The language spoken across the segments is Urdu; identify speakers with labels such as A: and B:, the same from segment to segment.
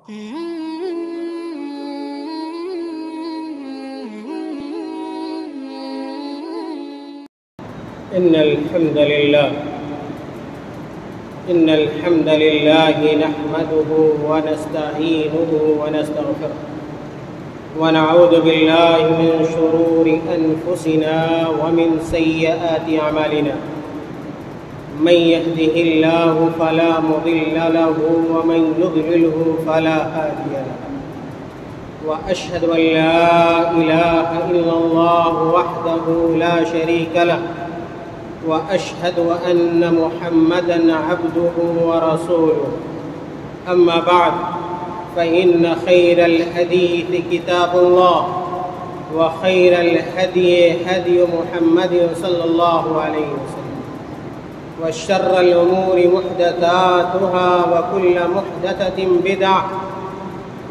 A: إن الحمد لله نحمده ونستعينه ونستغفره ونعوذ بالله من شرور أنفسنا ومن سيئات أعمالنا من يهده الله فلا مضل له ومن يضلله فلا هادي له وأشهد أن لا إله إلا الله وحده لا شريك له وأشهد أن محمدًا عبده ورسوله أما بعد فإن خير الحديث كتاب الله وخير الهدي هدي محمد صلى الله عليه وسلم وشر الأمور محدثاتها وكل محدثة بدعة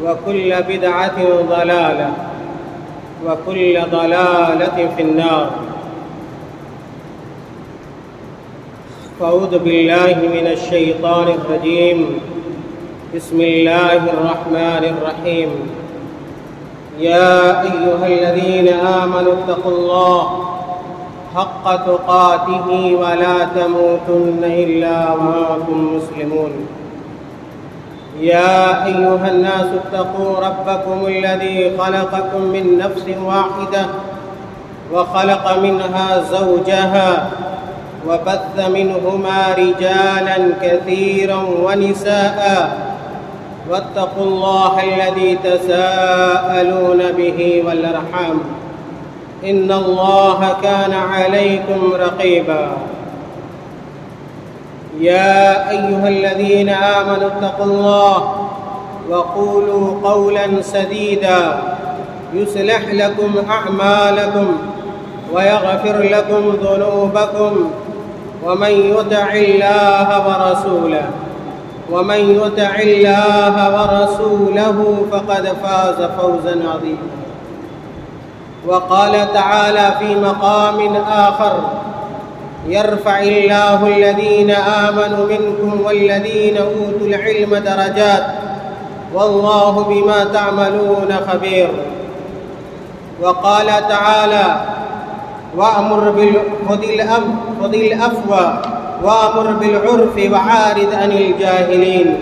A: وكل بدعة ضلالة وكل ضلالة في النار أعوذ بالله من الشيطان الرجيم بسم الله الرحمن الرحيم يا أيها الذين آمنوا اتقوا الله حق تقاته ولا تموتن إلا وأنتم مسلمون يا أيها الناس اتقوا ربكم الذي خلقكم من نفس واحدة وخلق منها زوجها وبث منهما رجالا كثيرا ونساء واتقوا الله الذي تساءلون به والأرحام إن الله كان عليكم رقيبا يا أيها الذين آمنوا اتقوا الله وقولوا قولا سديدا يصلح لكم أعمالكم ويغفر لكم ذنوبكم ومن يطع الله ورسوله فقد فاز فوزا عظيما وقال تعالى في مقام آخر يرفع الله الذين آمنوا منكم والذين أوتوا العلم درجات والله بما تعملون خبير وقال تعالى وأمر خذ العفو وأمر بالعرف وعارض عن الجاهلين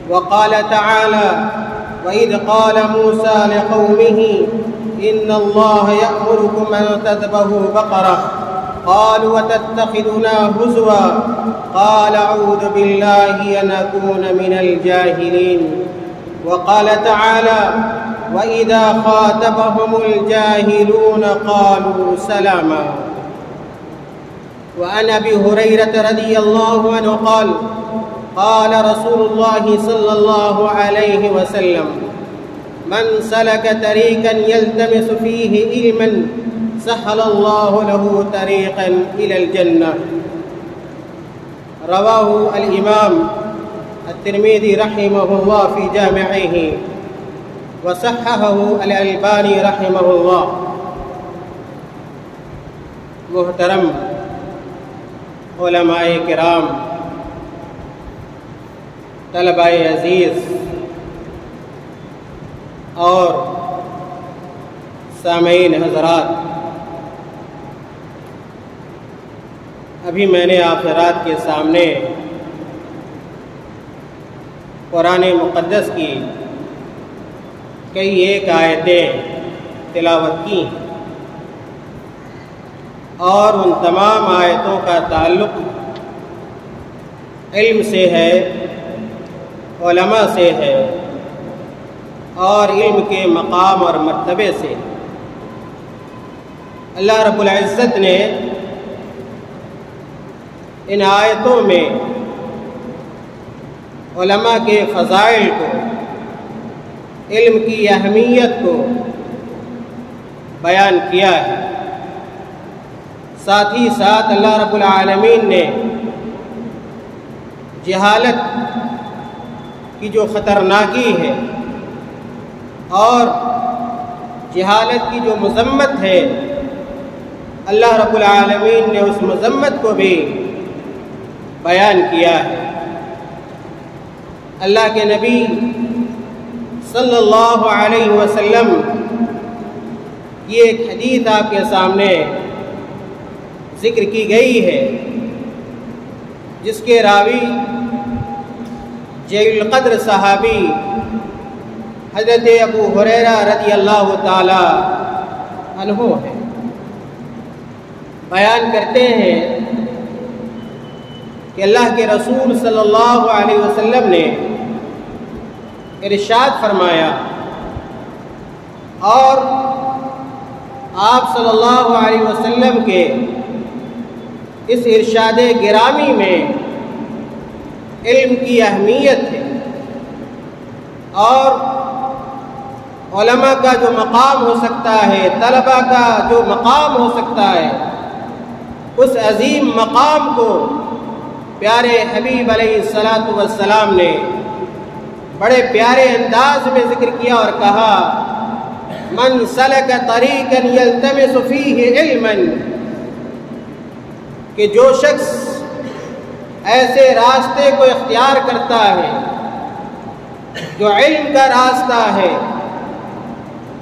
A: وقال تعالى وإذ قال موسى لقومه إن الله يأمركم أن تذبحوا بقرة قالوا وتتخذنا هزوا قال أعوذ بالله أن أكون من الجاهلين وقال تعالى وإذا خاطبهم الجاهلون قالوا سلاما وعن أبي هريرة رضي الله عنه قال قال رسول الله صلى الله عليه وسلم من سلك طريقا يلتمس فيه علما سهل الله له طريقا إلى الجنة رواه الإمام الترمذي رحمه الله في جامعه وصححه الألباني رحمه الله. محترم علماء کرام، طلباء عزیز اور سامعین حضرات، ابھی میں نے آپ حضرات کے سامنے قرآن مقدس کی کئی ایک آیتیں تلاوت کی اور ان تمام آیتوں کا تعلق علم سے ہے، علماء سے ہے اور علم کے مقام اور مرتبے سے۔ اللہ رب العزت نے ان آیتوں میں علماء کے فضائل کو، علم کی اہمیت کو بیان کیا ہے۔ ساتھ ہی ساتھ اللہ رب العالمین نے جہالت کی جو خطرناکی ہے اور جہالت کی جو مذمت ہے، اللہ رب العالمین نے اس مذمت کو بھی بیان کیا ہے۔ اللہ کے نبی صلی اللہ علیہ وسلم کی ایک حدیث آپ کے سامنے ذکر کی گئی ہے، جس کے راوی جلیل القدر صحابی حضرت ابو ہریرہ رضی اللہ تعالی عنہ ہے۔ بیان کرتے ہیں کہ اللہ کے رسول صلی اللہ علیہ وسلم نے ارشاد فرمایا، اور آپ صلی اللہ علیہ وسلم کے اس ارشاد گرامی میں علم کی اہمیت ہے، اور علماء کا جو مقام ہو سکتا ہے، طلباء کا جو مقام ہو سکتا ہے، اس عظیم مقام کو پیارے حبیب علیہ الصلاۃ والسلام نے بڑے پیارے انداز میں ذکر کیا اور کہا، من سلک طریقا یلتمس فیہ علما، کہ جو شخص ایسے راستے کو اختیار کرتا ہے جو علم کا راستہ ہے،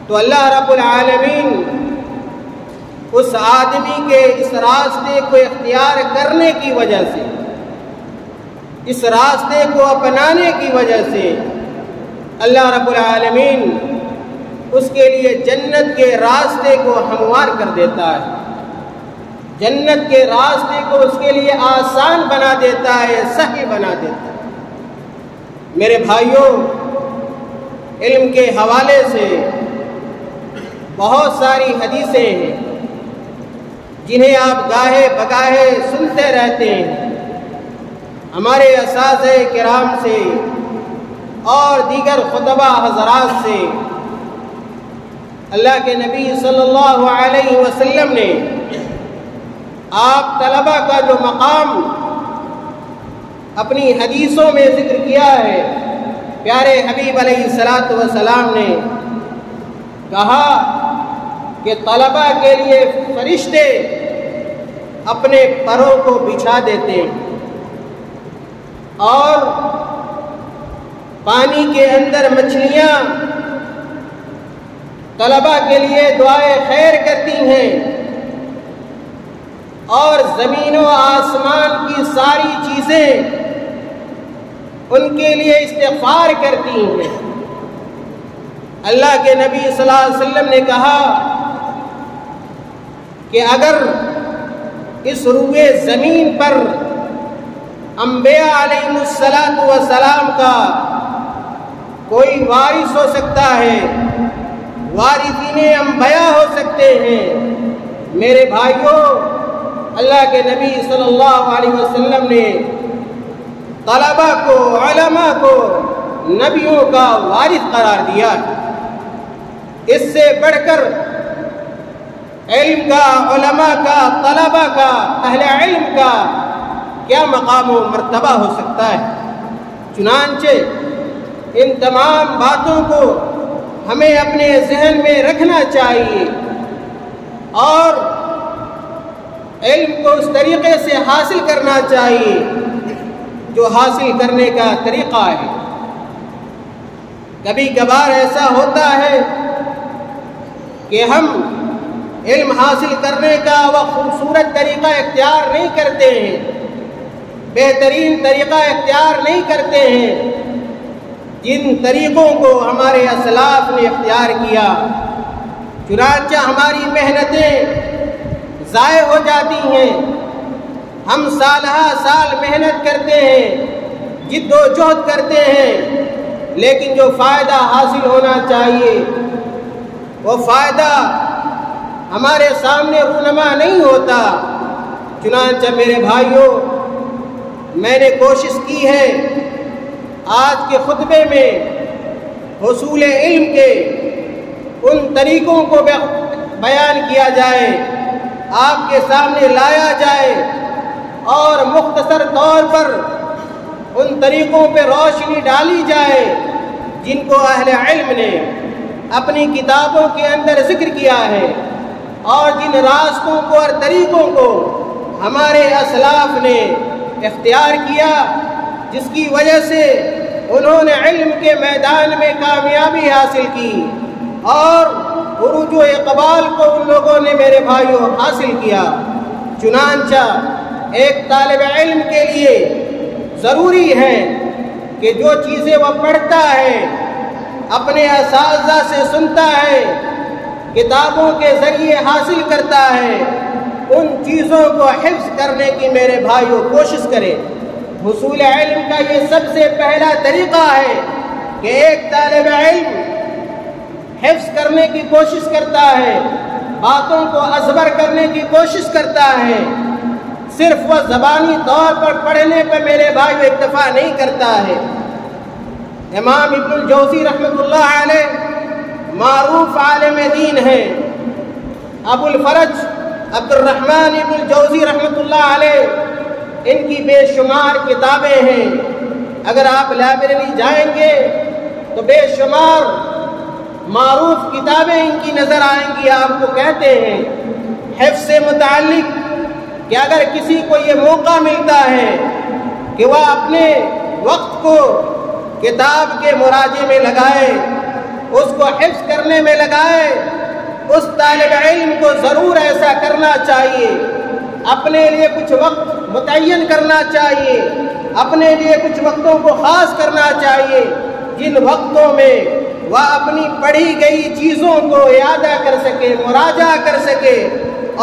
A: تو اللہ رب العالمین اس آدمی کے اس راستے کو اختیار کرنے کی وجہ سے، اس راستے کو اپنانے کی وجہ سے اللہ رب العالمین اس کے لیے جنت کے راستے کو ہموار کر دیتا ہے، جنت کے راستے کو اس کے لیے آسان بنا دیتا ہے، سہل بنا دیتا ہے۔ میرے بھائیوں، علم کے حوالے سے بہت ساری حدیثیں ہیں جنہیں آپ گاہے بگاہے سنتے رہتے ہیں، ہمارے اساتذہ کرام سے اور دیگر خطبہ حضرات سے۔ اللہ کے نبی صلی اللہ علیہ وسلم نے آپ طلباء کا جو مقام اپنی حدیثوں میں ذکر کیا ہے، پیارے حبیب علیہ الصلاۃ والسلام نے کہا کہ طلباء کے لیے فرشتے اپنے پروں کو بچھا دیتے ہیں، اور پانی کے اندر مچھلیاں طلباء کے لیے دعائے خیر کرتی ہیں، اور زمین و آسمان کی ساری چیزیں ان کے لیے استغفار کرتی ہیں۔ اللہ کے نبی صلی اللہ علیہ وسلم نے کہا کہ اگر اس روئے زمین پر انبیاء علیہ السلام کا کوئی وارث ہو سکتا ہے، وارثین انبیاء ہو سکتے ہیں، میرے بھائیوں، اللہ کے نبی صلی اللہ علیہ وسلم نے طلباء کو، علماء کو نبیوں کا وارث قرار دیا۔ اس سے بڑھ کر علم کا، علماء کا، طلباء کا، اہل علم کا کیا مقام و مرتبہ ہو سکتا ہے؟ چنانچہ ان تمام باتوں کو ہمیں اپنے ذہن میں رکھنا چاہیے، اور علم کو اس طریقے سے حاصل کرنا چاہیے جو حاصل کرنے کا طریقہ ہے۔ کبھی کبھار ایسا ہوتا ہے کہ ہم علم حاصل کرنے کا وہ خوبصورت طریقہ اختیار نہیں کرتے ہیں، بہترین طریقہ اختیار نہیں کرتے ہیں جن طریقوں کو ہمارے اسلاف نے اختیار کیا، چنانچہ ہماری محنتیں ضائع ہو جاتی ہیں۔ ہم سالہ سال محنت کرتے ہیں، جد و جہد کرتے ہیں، لیکن جو فائدہ حاصل ہونا چاہیے وہ فائدہ ہمارے سامنے رونما نہیں ہوتا۔ چنانچہ میرے بھائیوں، میں نے کوشش کی ہے آج کے خطبے میں حصول علم کے ان طریقوں کو بیان کیا جائے، آپ کے سامنے لایا جائے، اور مختصر طور پر ان طریقوں پہ روشنی ڈالی جائے جن کو اہل علم نے اپنی کتابوں کے اندر ذکر کیا ہے، اور جن راستوں کو اور طریقوں کو ہمارے اسلاف نے اختیار کیا، جس کی وجہ سے انہوں نے علم کے میدان میں کامیابی حاصل کی اور عروج و اقبال کو ان لوگوں نے میرے بھائیوں حاصل کیا۔ چنانچہ ایک طالب علم کے لیے ضروری ہے کہ جو چیزیں وہ پڑھتا ہے، اپنے اساتذہ سے سنتا ہے، کتابوں کے ذریعے حاصل کرتا ہے، ان چیزوں کو حفظ کرنے کی میرے بھائیوں کوشش کرے۔ حصول علم کا یہ سب سے پہلا طریقہ ہے کہ ایک طالب علم حفظ کرنے کی کوشش کرتا ہے، باتوں کو ازبر کرنے کی کوشش کرتا ہے۔ صرف وہ زبانی طور پر پڑھنے پر میرے بھائیو اکتفا نہیں کرتا ہے۔ امام ابن الجوزی رحمۃ اللہ علیہ معروف عالم دین ہیں۔ ابو الفرج عبد الرحمن ابن الجوزی رحمۃ اللہ علیہ، ان کی بے شمار کتابیں ہیں۔ اگر آپ لائبریری جائیں گے تو بے شمار معروف کتابیں ان کی نظر آئیں گی۔ آپ کو کہتے ہیں حفظ سے متعلق کہ اگر کسی کو یہ موقع ملتا ہے کہ وہ اپنے وقت کو کتاب کے مراجعے میں لگائے، اس کو حفظ کرنے میں لگائے، اس طالب علم کو ضرور ایسا کرنا چاہیے۔ اپنے لیے کچھ وقت متعین کرنا چاہیے، اپنے لیے کچھ وقتوں کو خاص کرنا چاہیے جن وقتوں میں وہ اپنی پڑھی گئی چیزوں کو اعادہ کر سکے، مراجعہ کر سکے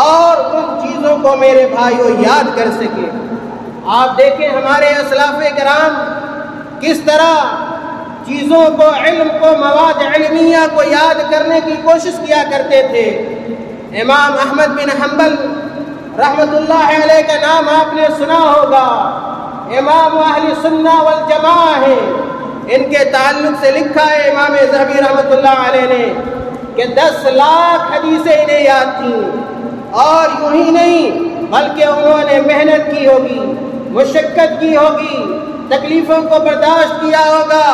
A: اور ان چیزوں کو میرے بھائیوں یاد کر سکے۔ آپ دیکھیں ہمارے اسلاف کرام کس طرح چیزوں کو، علم کو، مواد علمیہ کو یاد کرنے کی کوشش کیا کرتے تھے۔ امام احمد بن حنبل رحمۃ اللہ علیہ کا نام آپ نے سنا ہوگا، امام اہل سنہ والجماعہ ہیں۔ ان کے تعلق سے لکھا ہے امام ذہبی رحمۃ اللہ علیہ نے کہ 10 لاکھ حدیثیں انہیں یاد تھیں، اور یوں ہی نہیں بلکہ انہوں نے محنت کی ہوگی، مشقت کی ہوگی، تکلیفوں کو برداشت کیا ہوگا،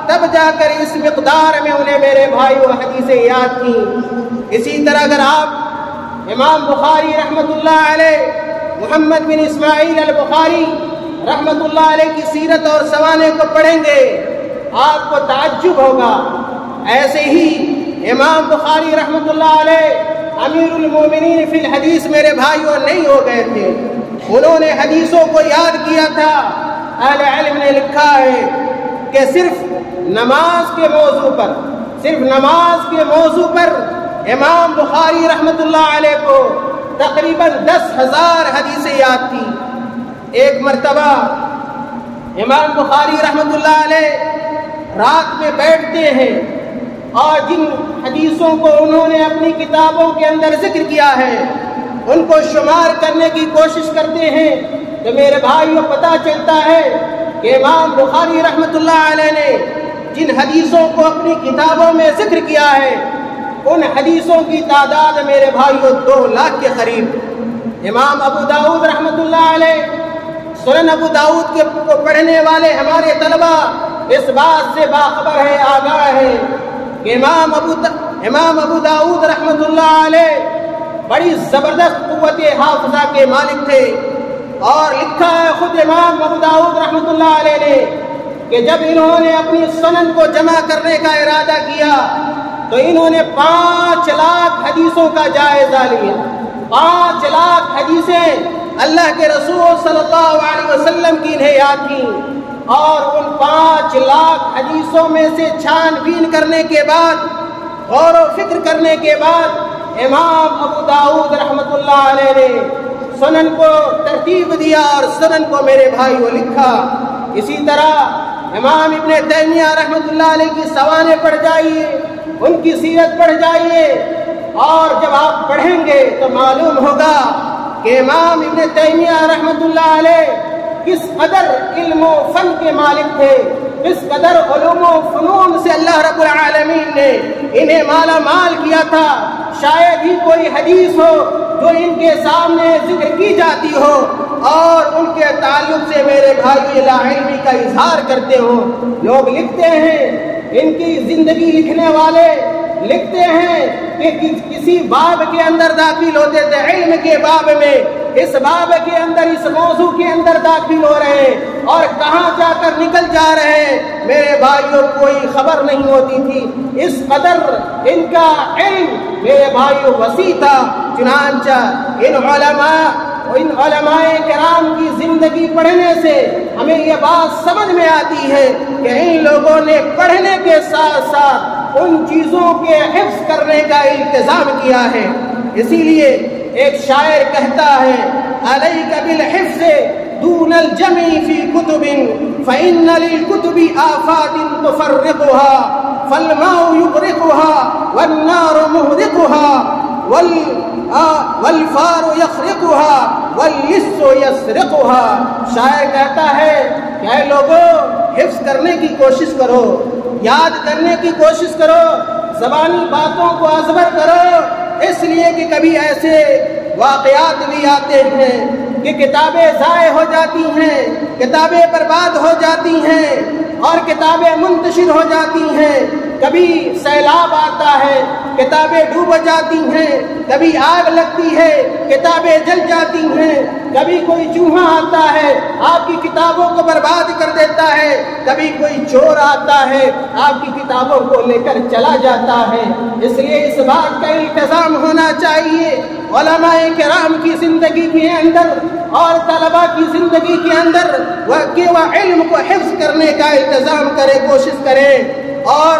A: تب جا کر اس مقدار میں انہیں میرے بھائیوں حدیثیں یاد تھیں۔ اسی طرح اگر آپ امام بخاری رحمۃ اللہ علیہ، محمد بن اسماعیل البخاری رحمۃ اللہ علیہ کی سیرت اور سوانح کو پڑھیں گے آپ کو تعجب ہوگا۔ ایسے ہی امام بخاری رحمۃ اللہ علیہ امیر المومنین فی الحدیث میرے بھائیوں نہیں ہو گئے تھے، انہوں نے حدیثوں کو یاد کیا تھا۔ اہل علم نے لکھا ہے کہ صرف نماز کے موضوع پر امام بخاری رحمۃ اللہ علیہ کو تقریباً 10,000 حدیثیں یاد تھی۔ ایک مرتبہ امام بخاری رحمۃ اللہ علیہ رات میں بیٹھتے ہیں اور جن حدیثوں کو انہوں نے اپنی کتابوں کے اندر ذکر کیا ہے ان کو شمار کرنے کی کوشش کرتے ہیں، تو میرے بھائیوں پتہ چلتا ہے کہ امام بخاری رحمۃ اللہ علیہ نے جن حدیثوں کو اپنی کتابوں میں ذکر کیا ہے ان حدیثوں کی تعداد میرے بھائیوں 2 لاکھ کے قریب۔ امام ابو داؤد رحمۃ اللہ علیہ، سنن ابو داؤد کو پڑھنے والے ہمارے طلبہ اس بات سے باخبر ہے، آگاہ ہے کہ امام ابو داؤد رحمۃ اللہ علیہ بڑی زبردست قوت حافظہ کے مالک تھے، اور لکھا ہے خود امام ابو داؤد رحمۃ اللہ علیہ نے کہ جب انہوں نے اپنی سنن کو جمع کرنے کا ارادہ کیا تو انہوں نے 5 لاکھ حدیثوں کا جائزہ لیا۔ 5 لاکھ حدیثیں اللہ کے رسول صلی اللہ علیہ وسلم کی انہیں یاد تھیں، اور ان 5 لاکھ حدیثوں میں سے چھان بین کرنے کے بعد، غور و فکر کرنے کے بعد امام ابو داؤد رحمۃ اللہ علیہ نے سنن کو ترتیب دیا اور سنن کو میرے بھائیوں لکھا۔ اسی طرح امام ابن تیمیہ رحمۃ اللہ علیہ کی سوانح پڑھ جائیے، ان کی سیرت پڑھ جائیے، اور جب آپ پڑھیں گے تو معلوم ہوگا کہ امام ابن تیمیہ رحمۃ اللہ علیہ کس قدر علم و فن کے مالک تھے، کس قدر علوم و فنون سے اللہ رب العالمین نے انہیں مالا مال کیا تھا۔ شاید ہی کوئی حدیث ہو جو ان کے سامنے ذکر کی جاتی ہو اور ان کے تعلق سے میرے بھائی لا علمی کا اظہار کرتے ہوں۔ لوگ لکھتے ہیں، ان کی زندگی لکھنے والے لکھتے ہیں کہ کسی باب کے اندر داخل ہوتے تھے، علم کے باب میں، اس باب کے اندر، اس موضوع کے اندر داخل ہو رہے ہیں اور کہاں جا کر نکل جا رہے ہیں میرے بھائیوں کوئی خبر نہیں ہوتی تھی۔ اس قدر ان کا علم میرے بھائیوں وسیع تھا۔ چنانچہ ان علماء کرام کی زندگی پڑھنے سے ہمیں یہ بات سمجھ میں آتی ہے کہ ان لوگوں نے پڑھنے کے ساتھ ساتھ ان چیزوں کے حفظ کرنے کا التزام کیا ہے۔ اسی لیے ایک شاعر کہتا ہے علیک بالحفظ دون الجمع فی کتب فإن للکتب آفات تفرقها فالماء يغرقها والنار مهرقها والفار يخرقها واللص يسرقها۔ شاعر کہتا ہے کہ اے لوگوں حفظ کرنے کی کوشش کرو، یاد کرنے کی کوشش کرو، زبانی باتوں کو ازبر کرو، اس لیے کہ کبھی ایسے واقعات بھی آتے ہیں کہ کتابیں ضائع ہو جاتی ہیں، کتابیں برباد ہو جاتی ہیں اور کتابیں منتشر ہو جاتی ہیں۔ کبھی سیلاب آتا ہے، کتابیں ڈوب جاتی ہیں، کبھی آگ لگتی ہے، کتابیں جل جاتی ہیں، کبھی کوئی چوہا آتا ہے آپ کی کتابوں کو برباد کر دیتا ہے، کبھی کوئی چور آتا ہے آپ کی کتابوں کو لے کر چلا جاتا ہے۔ اس لیے اس بات کا التزام ہونا چاہیے علماء کرام کی زندگی کے اندر اور طلباء کی زندگی کے اندر وہ علم کو حفظ کرنے کا التزام کرے، کوشش کرے۔ اور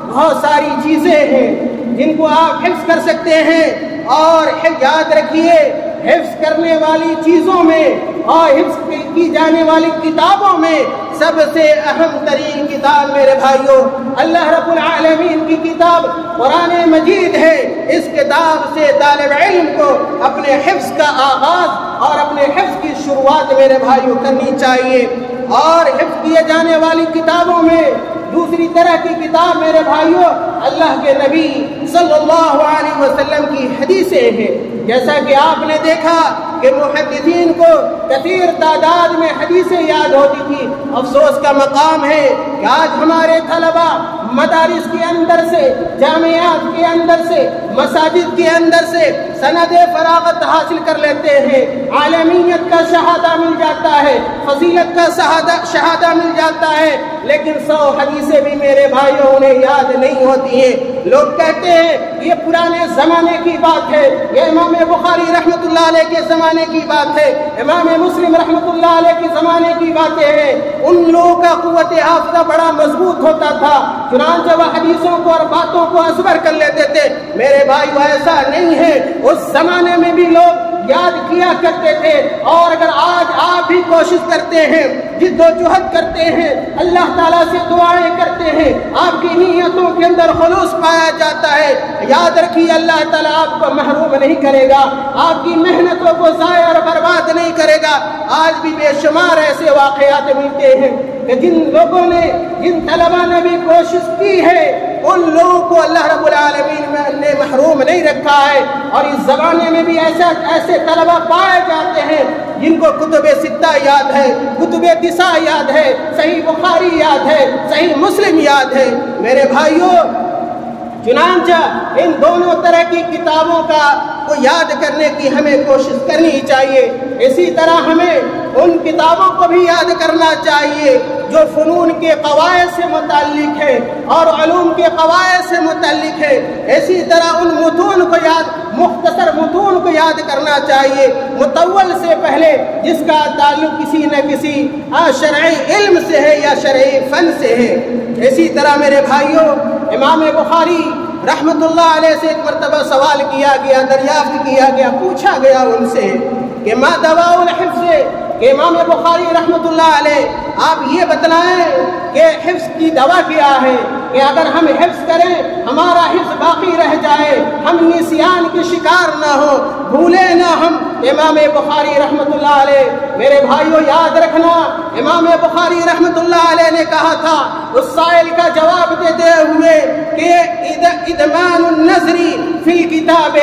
A: بہت ساری چیزیں ہیں جن کو آپ حفظ کر سکتے ہیں، اور یاد رکھیے حفظ کرنے والی چیزوں میں اور حفظ کی جانے والی کتابوں میں سب سے اہم ترین کتاب میرے بھائیوں اللہ رب العالمین کی کتاب قرآن مجید ہے۔ اس کتاب سے طالب علم کو اپنے حفظ کا آغاز اور اپنے حفظ کی شروعات میرے بھائیوں کرنی چاہیے۔ اور حفظ کیے جانے والی کتابوں میں دوسری طرح کی کتاب میرے بھائیوں اللہ کے نبی صلی اللہ علیہ وسلم کی حدیثیں ہیں۔ جیسا کہ آپ نے دیکھا کہ محدثین کو کثیر تعداد میں حدیثیں یاد ہوتی تھی۔ افسوس کا مقام ہے کہ آج ہمارے طلباء مدارس کے اندر سے، جامعات کے اندر سے، مساجد کے اندر سے سند فراغت حاصل کر لیتے ہیں، عالمیت کا شہادہ مل جاتا ہے، فضیلت کا شہادہ مل جاتا ہے، لیکن 100 حدیثیں بھی میرے بھائیوں انہیں یاد نہیں ہوتی ہیں۔ لوگ کہتے ہیں یہ پرانے زمانے کی بات ہے، یہ امام بخاری رحمۃ اللہ علیہ کے زمانے کی بات ہے، امام مسلم رحمۃ اللہ علیہ کے زمانے کی باتیں ہیں۔ ان لوگوں کا قوت حافظہ بڑا مضبوط ہوتا تھا، چنانچہ وہ حدیثوں کو اور باتوں کو ازبر کر لیتے تھے۔ میرے بھائیو ایسا نہیں ہے، اس زمانے میں بھی لوگ یاد کیا کرتے تھے، اور اگر آج آپ بھی کوشش کرتے ہیں، جد و جہد کرتے ہیں، اللہ تعالیٰ سے دعائیں کرتے ہیں، آپ کی نیتوں کے اندر خلوص پایا جاتا ہے، یاد رکھیے اللہ تعالیٰ آپ کو محروم نہیں کرے گا، آپ کی محنتوں کو ضائع اور برباد نہیں کرے گا۔ آج بھی بے شمار ایسے واقعات ملتے ہیں کہ جن طلباء نے بھی کوشش کی ہے ان لوگوں کو اللہ رب العالمین نے محروم نہیں رکھا ہے۔ اور اس زمانے میں بھی ایسے طلباء پائے جاتے ہیں جن کو کتب ستہ یاد ہے، کتب 9 یاد ہے، صحیح بخاری یاد ہے، صحیح مسلم یاد ہے۔ میرے بھائیوں چنانچہ ان دونوں طرح کی کتابوں کو یاد کرنے کی ہمیں کوشش کرنی چاہیے۔ اسی طرح ہمیں ان کتابوں کو بھی یاد کرنا چاہیے جو فنون کے قواعد سے متعلق ہے اور علوم کے قواعد سے متعلق ہے۔ اسی طرح ان متون کو مختصر متون کو یاد کرنا چاہیے، مطول سے پہلے، جس کا تعلق کسی نہ کسی شرعی علم سے ہے یا شرعی فن سے ہے۔ اسی طرح میرے بھائیوں امام بخاری رحمت اللہ علیہ سے ایک مرتبہ سوال کیا گیا، دریافت کیا گیا، پوچھا گیا ان سے کہ ما دواء الحفظ، کہ امام بخاری رحمت اللہ علیہ آپ یہ بتلائیں کہ حفظ کی دوا کیا ہے، کہ اگر ہم حفظ کریں ہمارا حفظ باقی رہ جائے، ہم نسیان کے شکار نہ ہو، بھولے نہ ہم۔ امام بخاری رحمت اللہ علیہ میرے بھائیوں یاد رکھنا، امام بخاری رحمت اللہ علیہ نے کہا تھا اس سائل کا جواب دیتے ہوئے کہ ادمان النظری فی الکتاب،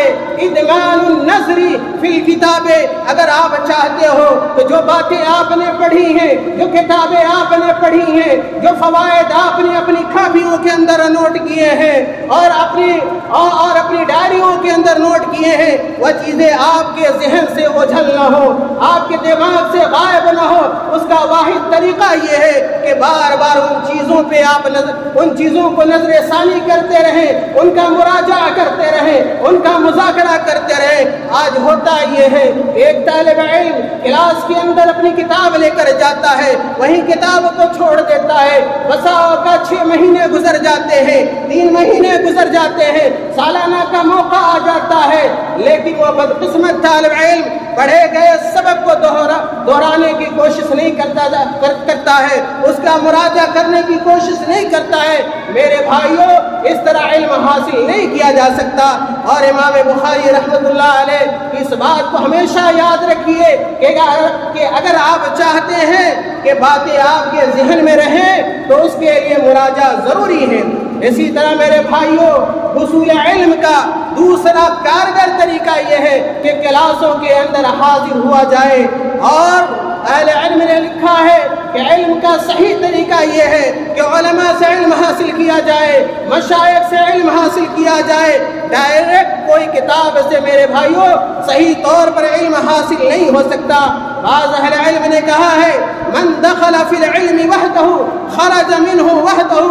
A: ادمان النظری فی الکتاب، اگر آپ چاہتے ہو تو جو باتیں آپ نے پڑھی ہیں، جو کتابیں آپ نے پڑھی ہیں، جو فوائد آپ نے اپنی کاپیوں کے اندر نوٹ کیے ہیں اور اپنی ڈائریوں کے اندر نوٹ کیے ہیں، وہ چیزیں آپ کے ذہن ذہن سے اوجھل نہ ہو، آپ کے دماغ سے غائب نہ ہو، اس کا واحد طریقہ یہ ہے کہ بار بار ان چیزوں پہ آپ ان چیزوں کو نظر ثانی کرتے رہیں، ان کا مراجعہ کرتے رہیں، ان کا مذاکرہ کرتے رہیں۔ آج ہوتا یہ ہے ایک طالب علم کلاس کے اندر اپنی کتاب لے کر جاتا ہے، وہیں کتاب کو چھوڑ دیتا ہے، بسا اوقات 6 مہینے گزر جاتے ہیں، 3 مہینے گزر جاتے ہیں، سالانہ کا موقع آ جاتا ہے، لیکن وہ بدقسمت طالب علم پڑھے گئے سبق کو دہرانے کی کوشش نہیں کرتا ہے، اس کا مراجعہ کرنے کی کوشش نہیں کرتا ہے۔ میرے بھائیوں، اس طرح علم حاصل نہیں کیا جا سکتا۔ اور امام بخاری رحمۃ اللہ علیہ اس بات کو ہمیشہ یاد رکھیے کہ اگر آپ چاہتے ہیں کہ باتیں آپ کے ذہن میں رہیں تو اس کے لیے مراجعہ ضروری ہے۔ اسی طرح میرے بھائیوں، حصول علم کا دوسرا کارگر طریقہ یہ ہے کہ کلاسوں کے اندر حاضر ہوا جائے، اور اہل علم نے لکھا ہے کہ علم کا صحیح طریقہ یہ ہے کہ علماء سے علم حاصل کیا جائے، مشائخ سے علم حاصل کیا جائے۔ ڈائریکٹ کوئی کتاب سے میرے بھائیوں صحیح طور پر علم حاصل نہیں ہو سکتا۔ بعض اہل علم نے کہا ہے من دخل فی العلم وحدہ خرج منہ وحدہ،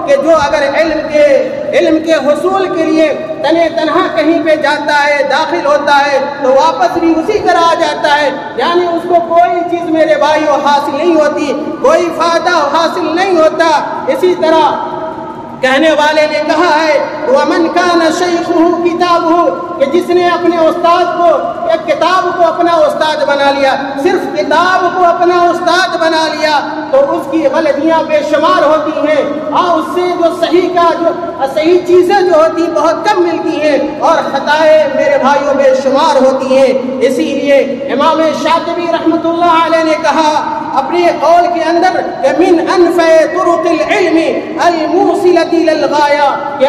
A: کہ جو اگر علم کے حصول کے لیے تنہا کہیں پہ جاتا ہے، داخل ہوتا ہے، تو واپس بھی اسی طرح آ جاتا ہے، یعنی اس کو کوئی چیز میرے بھائیوں حاصل نہیں ہوتی، کوئی فائدہ حاصل نہیں ہوتا۔ اسی طرح کہنے والے نے کہا ہے وَمَنْ كَانَ شَيْخُهُ كِتَابُهُ، کہ جس نے اپنے استاد کو یا کتاب کو اپنا استاد بنا لیا، صرف کتاب کو اپنا استاد بنا لیا، تو اس کی غلطیاں بے شمار ہوتی ہیں، اس سے جو صحیح چیزیں جو ہوتی بہت کم ملتی ہیں، اور خطائیں میرے بھائیوں بے شمار ہوتی ہیں۔ اسی لیے امام شاطبی رحمۃ اللہ علیہ نے کہا اپنے قول کے اندر کہ من انفع طرق العلم الموصلۃ للغایہ، کہ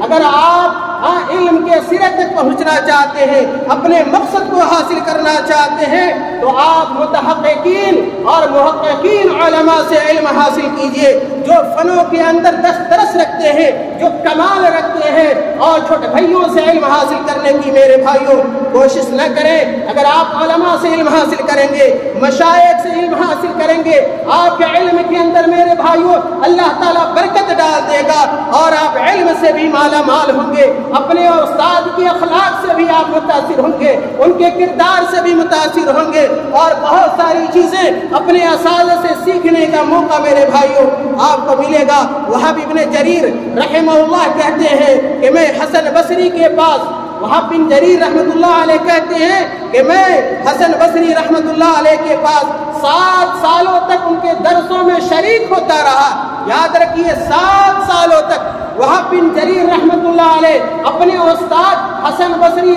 A: اگر آپ علم کے سرے تک پہنچنا چاہتے ہیں، اپنے مقصد کو حاصل کرنا چاہتے ہیں، تو آپ متحققین اور محققین علماء سے علم حاصل کیجئے، جو فنوں کے اندر دسترس رکھتے ہیں، جو کمال رکھتے ہیں، اور چھوٹے بھائیوں سے علم حاصل کرنے کی میرے بھائیوں کوشش نہ کریں۔ اگر آپ علماء سے علم حاصل کریں گے، مشائخ سے علم حاصل کریں گے، آپ کے علم کے اندر میرے بھائیوں اللہ تعالیٰ برکت ڈال دے گا، اور آپ علم سے بھی مالا مال ہوں گے، اپنے استاد کی اخلاق سے بھی آپ متاثر ہوں گے، ان کے کردار سے بھی متاثر ہوں گے، اور بہت ساری چیزیں اپنے اساتذہ سے سیکھنے کا موقع میرے بھائیوں آپ کو ملے گا۔ وہاب ابن جریر رحمہ اللہ کہتے ہیں کہ میں حسن بصری کے پاس، وہاب بن جریر رحمۃ اللہ علیہ کہتے ہیں کہ میں حسن بصری رحمۃ اللہ علیہ کے پاس 7 سالوں تک ان کے درسوں میں شریک ہوتا رہا۔ یاد رکھیے 7 سالوں تک وہاب بن جریر رحمۃ اللہ علیہ اپنے استاد حسن بصری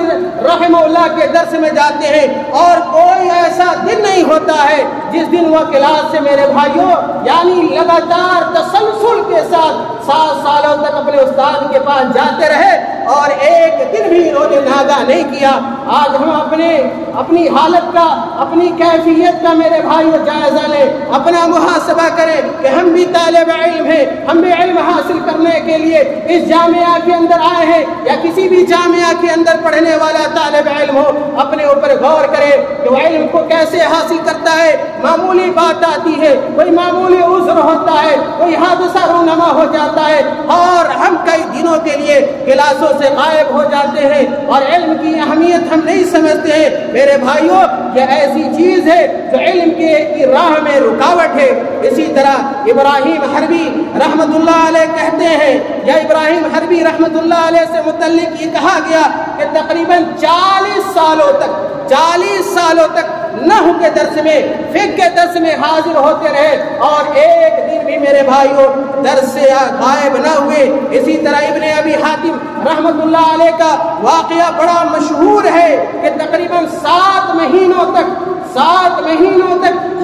A: رحمہ اللہ کے درس میں جاتے ہیں، اور کوئی ایسا دن نہیں ہوتا ہے جس دن وہ کلاس سے میرے بھائیوں یعنی لگاتار تسلسل کے ساتھ 7 سالوں تک اپنے استاد کے پاس جاتے رہے، اور ایک دن بھی انہوں نے ناغہ نہیں کیا۔ آج ہم اپنی حالت کا، اپنی کیفیت کا میرے بھائیوں جائزہ لیں، اپنا محاسبہ کریں کہ ہم بھی طالب علم ہیں، ہم بھی علم حاصل کرنے کے لیے اس جامعہ کے اندر آئے ہیں، یا کسی بھی جامعہ کے اندر پڑھنے والا طالب علم ہو، اپنے اوپر غور کرے کہ وہ علم کو کیسے حاصل کرتا ہے۔ معمولی بات آتی ہے، کوئی معمولی عذر ہوتا ہے، کوئی حادثہ رونما ہو جاتا ہے، اور ہم کئی دنوں کے لیے کلاسوں سے غائب ہو جاتے ہیں، اور علم کی اہمیت ہم نہیں سمجھتے ہیں۔ میرے بھائیوں، یہ ایسی چیز ہے جو علم کی راہ میں رکاوٹ ہے۔ اسی طرح ابراہیم حربی رحمت اللہ علیہ کہتے ہیں، یا ابراہیم حربی رحمت اللہ علیہ سے متعلق یہ کہا گیا کہ تقریباً 40 سالوں تک نحو کے درس میں، فقہ کے درس میں حاضر ہوتے رہے، اور ایک دن بھی میرے بھائیوں درس سے غائب نہ ہوئے۔ اسی طرح ابن ابی حاتم رحمت اللہ علیہ کا واقعہ بڑا مشہور ہے کہ تقریباً 7 مہینوں تک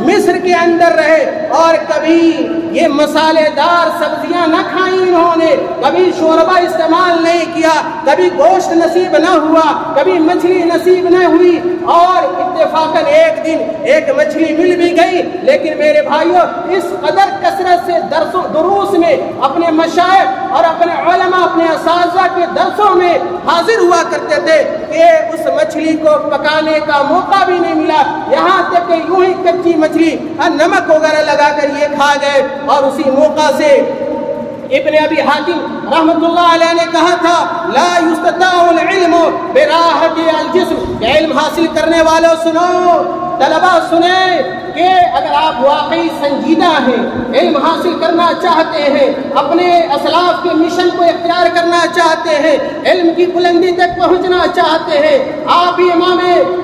A: مصر کے اندر رہے، اور کبھی یہ مسالے دار سبزیاں نہ کھائیں انہوں نے، کبھی شوربہ استعمال نہیں کیا، کبھی گوشت نصیب نہ ہوا، کبھی مچھلی نصیب نہ ہوئی، اور اتفاقاً ایک دن ایک مچھلی مل بھی گئی، لیکن میرے بھائیوں اس قدر کثرت سے دروس میں اپنے مشائخ اور اپنے علماء، اپنے اساتذہ کے درسوں میں حاضر ہوا کرتے تھے کہ اس مچھلی کو پکانے کا موقع بھی نہیں ملا، یہاں تک کہ یوں ہی کچی مچھلی نمک وغیرہ لگا کر یہ کھا گئے۔ اور اسی موقع سے ابن ابی حاتم رحمۃ اللہ علیہ نے کہا تھا لا یستطاع العلم براحت الجسم، علم حاصل کرنے والوں سنو، طلباء سنیں کہ اگر آپ واقعی سنجیدہ ہیں، علم حاصل کرنا چاہتے ہیں، اپنے اسلاف کے مشن کو اختیار کرنا چاہتے ہیں، علم کی بلندی تک پہنچنا چاہتے ہیں، آپ بھی امام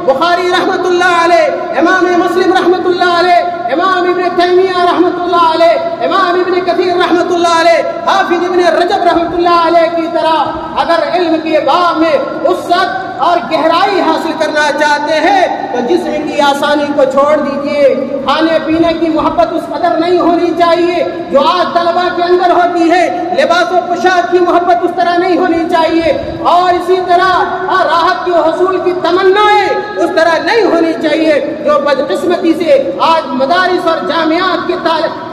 A: بخاری رحمۃ اللہ علیہ، امام مسلم رحمۃ اللہ علیہ، امام ابن تیمیہ رحمۃ اللہ علیہ، امام ابن کثیر رحمۃ اللہ علیہ، حافظ ابن رجب رحمۃ اللہ علیہ کی طرح اگر علم کے باب میں وسعت اور گہرائی حاصل کرنا چاہتے ہیں تو جسم کی آسانی کو چھوڑ دیجئے، کھانے پینے کی محبت اس قدر نہیں ہونی چاہیے جو آج طلباء کے اندر ہوتی ہے، لباس و پوشاک کی محبت اس طرح نہیں ہونی چاہیے، اور اسی طرح راحت کے حصول کی تمنائیں اس طرح نہیں ہونی چاہیے جو بدقسمتی سے آج مدارس اور جامعات کے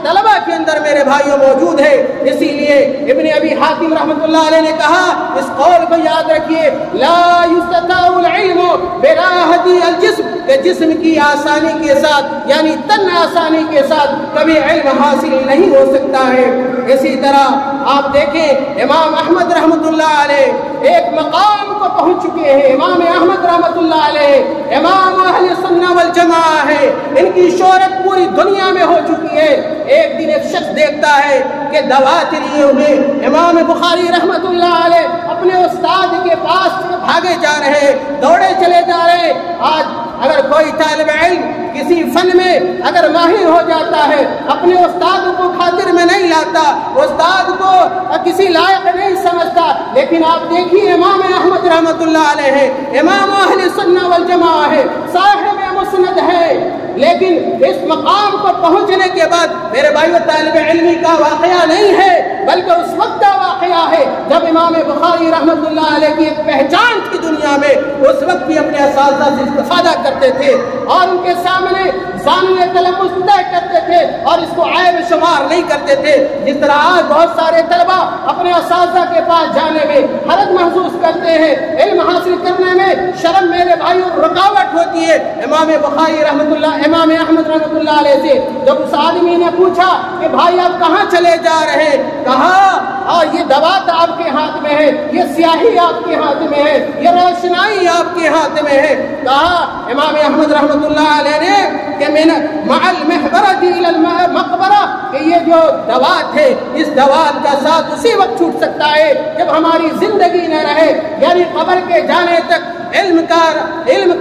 A: طلباء کے اندر میرے بھائیوں موجود ہے۔ اسی لیے ابن ابی حاتم رحمۃ اللہ علیہ نے کہا، اس قول کو یاد رکھیے، لا یستطاع العلم براحت الجسم، کہ جسم کی آسانی کے ساتھ یعنی تن آسانی کے ساتھ کبھی علم حاصل نہیں ہو سکتا ہے۔ اسی طرح آپ دیکھیں امام احمد رحمۃ اللہ علیہ ایک مقام کو پہنچ چکے ہیں، امام احمد رحمۃ اللہ علیہ امام اہل سنہ والجماعہ ہے، ان کی شہرت پوری دنیا میں ہو چکی ہے۔ ایک دن ایک شخص دیکھتا ہے کہ دعوت لیے ہوئے امام بخاری رحمۃ اللہ علیہ اپنے استاد کے پاس بھاگے جا رہے، دوڑے چلے جا رہے۔ آج اگر کوئی طالب علم کسی فن میں اگر ماہر ہو جاتا ہے، اپنے استاد کو خاطر میں نہیں لاتا، استاد کو کسی لائق نہیں سمجھتا، لیکن آپ دیکھیے امام احمد رحمۃ اللہ علیہ ہے، امام اہل سنہ والجماعہ ہے، صاحب مسند ہے، لیکن اس مقام کو پہنچنے کے بعد میرے بھائیو طالب علمی کا واقعہ نہیں ہے بلکہ اس وقت کا واقعہ ہے جب امام بخاری رحمۃ اللہ علیہ کی ایک پہچان تھی دنیا میں، اس وقت بھی اپنے اساتذہ سے استفادہ کرتے تھے اور ان کے سامنے ثانوی تلفظ طے کرتے تھے اور اس کو عیب شمار نہیں کرتے تھے، جس طرح آج بہت سارے طلباء اپنے اساتذہ کے پاس جانے میں حرج محسوس کرتے ہیں، علم حاصل کرنے میں شرم میرے بھائیوں رکاوٹ ہوتی ہے۔ امام بخاری رحمۃ اللہ امام احمد رحمۃ اللہ علیہ سے جب اس آدمی نے پوچھا کہ بھائی آپ کہاں چلے جا رہے ہیں، کہا یہ دوات آپ کے ہاتھ میں ہے، یہ سیاہی آپ کے ہاتھ میں ہے، یہ روشنائی آپ کے ہاتھ میں ہے، کہا امام احمد رحمۃ اللہ علیہ نے کہ میں نے مع المحبرۃ الی المقبرہ، کہ یہ جو دوات ہے اس دوات کا ساتھ اسی وقت چھوٹ سکتا ہے جب ہماری زندگی نہ رہے، یعنی قبر کے جانے تک علم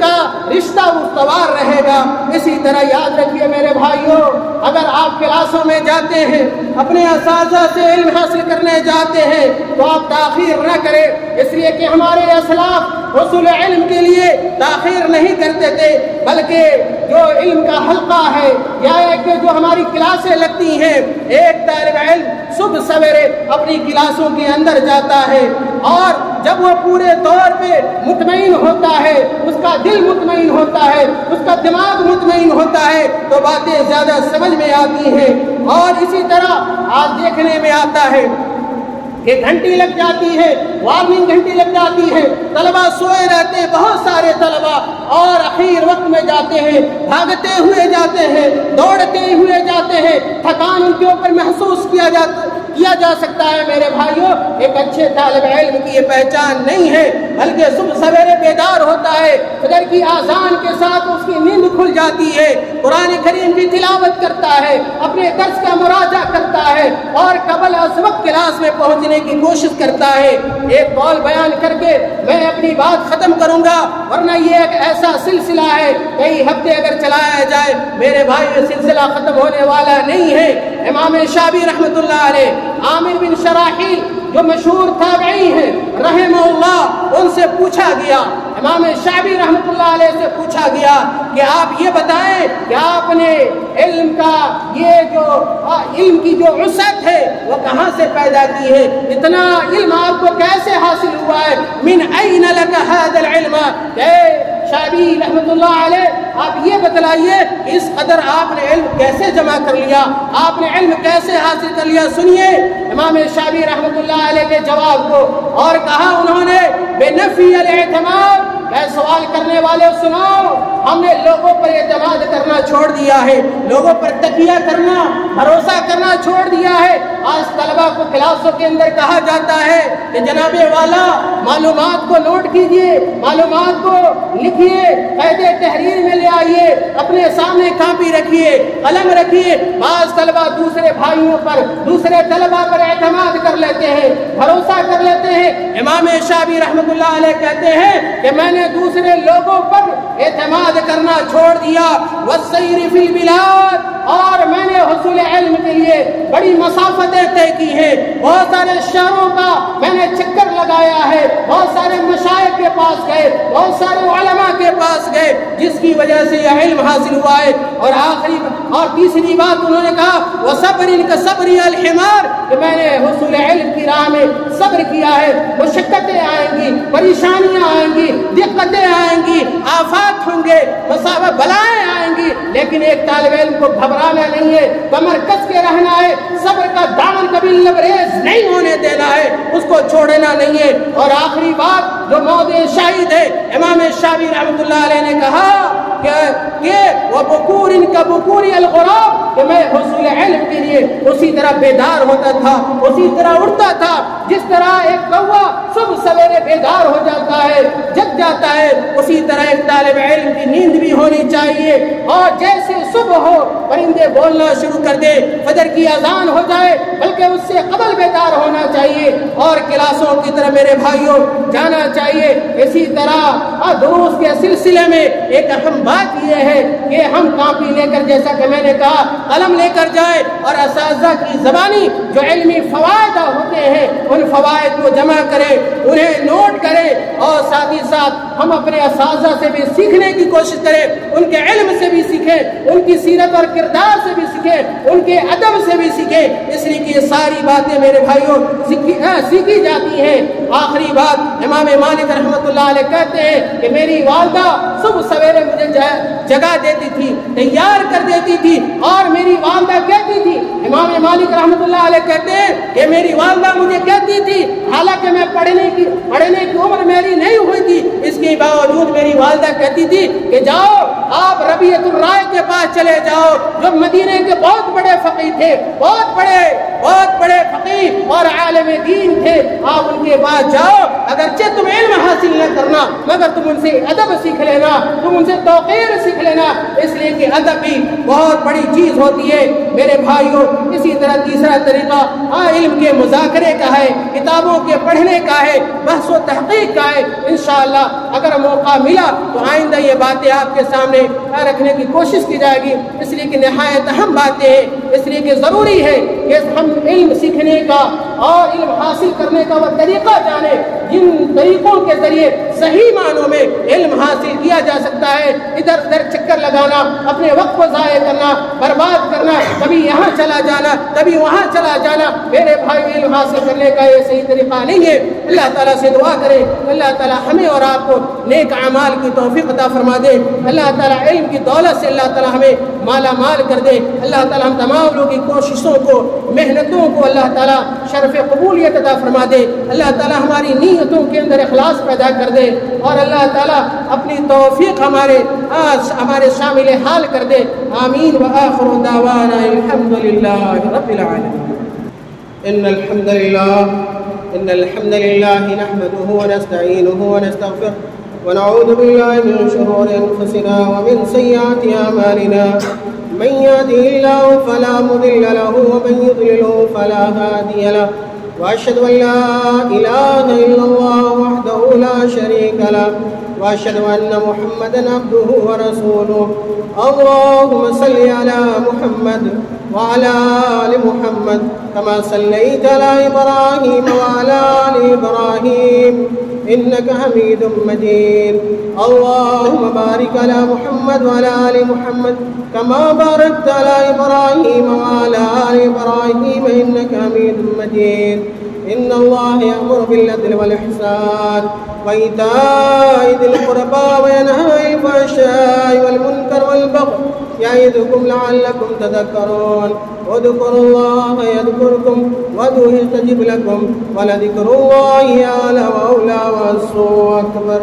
A: کا رشتہ استوار رہے گا۔ اسی طرح یاد رکھیے میرے بھائیوں، اگر آپ کلاسوں میں جاتے ہیں، اپنے اساتذہ سے علم حاصل کرنے جاتے ہیں تو آپ تاخیر نہ کریں، اس لیے کہ ہمارے اسلاف حصول علم کے لیے تاخیر نہیں کرتے تھے، بلکہ جو علم کا حلقہ ہے یا ایک جو ہماری کلاسیں لگتی ہیں، ایک طالب علم صبح سویرے اپنی کلاسوں کے اندر جاتا ہے اور جب وہ پورے طور پہ مطمئن ہوتا ہے، اس کا دل مطمئن ہوتا ہے، اس کا دماغ مطمئن ہوتا ہے تو باتیں زیادہ سمجھ میں آتی ہیں۔ اور اسی طرح آج دیکھنے میں آتا ہے کہ گھنٹی لگ جاتی ہے، وارننگ گھنٹی لگ جاتی ہے، طلباء سوئے رہتے ہیں، بہت سارے طلباء، اور اخیر وقت میں جاتے ہیں، بھاگتے ہوئے جاتے ہیں، دوڑتے ہوئے جاتے ہیں، تھکان ان کے اوپر محسوس کیا جا سکتا ہے۔ میرے بھائیوں، ایک اچھے طالب علم کی یہ پہچان نہیں ہے، بلکہ صبح سویرے بیدار ہوتا ہے، فجر کی آذان کے ساتھ اس کی نیند کھل جاتی ہے، قرآن کریم کی تلاوت کرتا ہے، اپنے درس کا مراجعہ کرتا ہے اور قبل از وقت کلاس میں پہنچنے کی کوشش کرتا ہے۔ ایک قول بیان کر کے میں اپنی بات ختم کروں گا، ورنہ یہ ایک ایسا سلسلہ ہے کئی ہفتے اگر چلایا جائے میرے بھائی یہ سلسلہ ختم ہونے والا نہیں ہے۔ امام شعبی رحمۃ اللہ علیہ، عامر بن شراحیل جو مشہور تابعی ہیں رحمہ اللہ، ان سے پوچھا گیا، امام شعبی رحمۃ اللہ علیہ سے پوچھا گیا کہ آپ یہ بتائیں کہ آپ نے علم کی جو وسعت ہے وہ کہاں سے پیدا کی ہے، اتنا علم آپ کو کیسے حاصل ہوا ہے، من این لک ھذا العلم، شعبی رحمۃ اللہ علیہ آپ یہ بتلائیے کہ اس قدر آپ نے علم کیسے جمع کر لیا، آپ نے علم کیسے حاصل کر لیا۔ سنیے امام شعبی رحمۃ اللہ علیہ کے جواب کو، اور کہا انہوں نے بنفی الاعتماد اے سوال کرنے والے سنو، ہم نے لوگوں پر اعتماد کرنا چھوڑ دیا ہے، لوگوں پر تکیہ کرنا، بھروسہ کرنا چھوڑ دیا ہے۔ آج طلبہ کو کلاسوں کے اندر کہا جاتا ہے کہ جناب والا معلومات کو نوٹ کیجئے، معلومات کو لکھیے، قید تحریر میں لے آئیے، اپنے سامنے کاپی رکھیے، قلم رکھیے۔ بعض طلبہ دوسرے بھائیوں پر، دوسرے طلبہ پر اعتماد کر لیتے ہیں، بھروسہ کر لیتے ہیں۔ امام شافعی رحمۃ اللہ علیہ کہتے ہیں کہ میں نے دوسرے لوگوں پر اعتماد کرنا چھوڑ دیا، والسیر فی البلاد، اور میں نے حصول علم کے لیے بڑی مسافتیں طے کی ہیں، بہت سارے شہروں کا میں نے چکر لگایا ہے، بہت سارے مشائخ کے پاس گئے، بہت سارے علماء کے پاس گئے، جس کی وجہ سے یہ علم حاصل ہوا ہے۔ اور تیسری بات انہوں نے کہا وَصَبْرٍ كَصَبْرِ الْحِمَارِ، کہ میں نے حصول علم کی راہ میں صبر کیا ہے۔ مشقتیں آئیں گی، پریشانیاں آئیں گی، دقتیں آئیں گی، آفات ہوں گے، بلائیں آئیں گی، لیکن ایک طالب علم کو گھبرانا نہیں ہے، کمر کس کے رہنا ہے، صبر کا دامن کبھی لبریز نہیں ہونے دینا ہے، اس کو چھوڑنا نہیں ہے۔ اور آخری بات جو موضع شاہد ہے، امام شافعی رحمۃ اللہ علیہ نے کہا کہ وَبُكُورٍ كَبُكُورِ الْغُرَابِ، کہ میں حصول علم کے لیے اسی طرح بیدار ہوتا تھا، اسی طرح اٹھتا تھا جس طرح ایک کوا صبح سویرے بیدار ہو جاتا ہے، جگ جاتا ہے، اسی طرح ایک طالب علم کی نیند بھی ہونی چاہیے۔ اور جیسے صبح ہو پرندے بولنا شروع کر دے، فجر کی اذان ہو جائے، بلکہ اس سے قبل بیدار ہونا چاہیے اور کلاسوں کی طرح میرے بھائیوں جانا چاہیے۔ اسی طرح دروس کے سلسلے میں ایک اہم بات یہ ہے کہ ہم کاپی لے کر، جیسا کہ میں نے کہا، قلم لے کر جائے اور اساتذہ کی زبانی جو علمی فوائد ہوتے ہیں ان فوائد کو جمع کریں، انہیں نوٹ کریں، اور ساتھ ہی ساتھ ہم اپنے اساتذہ سے بھی سیکھنے کی کوشش کریں، ان کے علم سے بھی سیکھیں، ان کی سیرت اور کردار سے بھی سیکھیں، ان کے ادب سے بھی سیکھیں، اس لیے کہ یہ ساری باتیں میرے بھائیوں سیکھی جاتی ہیں۔ آخری بات امام مالک رحمۃ اللہ علیہ کہتے ہیں کہ میری والدہ صبح سویرے مجھے جگا دیتی تھی، تیار کر دیتی تھی، اور میری والدہ کہتی تھی، امام مالک رحمۃ اللہ علیہ کہتے ہیں کہ میری والدہ مجھے کہتی تھی، حالانکہ میں پڑھنے کی عمر میری نہیں ہوئی تھی، اس کے باوجود میری والدہ کہتی تھی کہ جاؤ آپ ربیعۃ الرائے کے پاس چلے جاؤ، جو مدینے کے بہت بڑے فقیہ تھے، بہت بڑے فقیہ اور عالم دین تھے، آپ ان کے پاس جاؤ، اگرچہ تم علم حاصل نہ کرنا مگر تم ان سے ادب سیکھ لینا، تم ان سے توقیر سیکھ لینا، اس لیے کہ ادب بھی بہت بڑی چیز ہوتی ہے میرے بھائیوں۔ اسی طرح تیسرا طریقہ علم کے مذاکرے کا ہے، کتابوں کے پڑھنے کا ہے، بحث و تحقیق کا ہے۔ انشاءاللہ اگر موقع ملا تو آئندہ یہ باتیں آپ کے سامنے رکھنے کی کوشش کی جائے گی، اس لیے کہ نہایت اہم باتیں ہیں، اس لیے کہ ضروری ہے کہ ہم علم سیکھنے کا اور علم حاصل کرنے کا وہ طریقہ جانیں جن طریقوں کے ذریعے صحیح معنوں میں علم حاصل کیا جا سکتا ہے۔ ادھر ادھر چکر لگانا، اپنے وقت کو ضائع کرنا، برباد کرنا، کبھی یہاں چلا جانا، کبھی وہاں چلا جانا، میرے بھائی علم حاصل کرنے کا یہ صحیح طریقہ نہیں ہے۔ اللہ تعالیٰ سے دعا کریں، اللہ تعالیٰ ہمیں اور آپ کو نیک اعمال کی توفیق عطا فرما دے، اللہ تعالیٰ علم کی دولت سے اللہ تعالیٰ ہمیں مالا مال کر دے، اللہ تعالیٰ ہم تمام لوگوں کی کوششوں کو، محنتوں کو اللہ تعالیٰ شرف قبولیت عطا فرما دے، اللہ تعالیٰ ہماری نیتوں کے اندر اخلاص پیدا کر دے، اور اللہ تعالیٰ اپنی توفیق ہمارے شامل حال کر دے۔ آمین وآخر دعوانا الحمد للہ رب العالمین۔ ان الحمد للہ نحمده ونستعینه ونستغفره ونعوذ بالله من شرور انفسنا ومن سيئات اعمالنا، من يهده الله فلا مضل له ومن يضلل فلا هادي له، واشهد ان لا اله الا الله وحده لا شريك له، واشهد ان محمدا عبده ورسوله۔ اللهم صل على محمد وعلى آل محمد كما صليت على إبراهيم وعلى آل إبراهيم إنك حميد مجيد۔ اللهم بارك على محمد وعلى آل محمد كما باركت على إبراهيم وعلى آل إبراهيم إنك حميد مجيد۔ إن الله يأمر بالعدل والإحسان وإيتاء ذي القربى وينهى عن الفحشاء والمنكر والبغي يعظكم لعلكم تذكرون۔ اذكروا الله يذكركم وادعوه يستجب لكم ولذكر الله أعلى وأولى وأكبر۔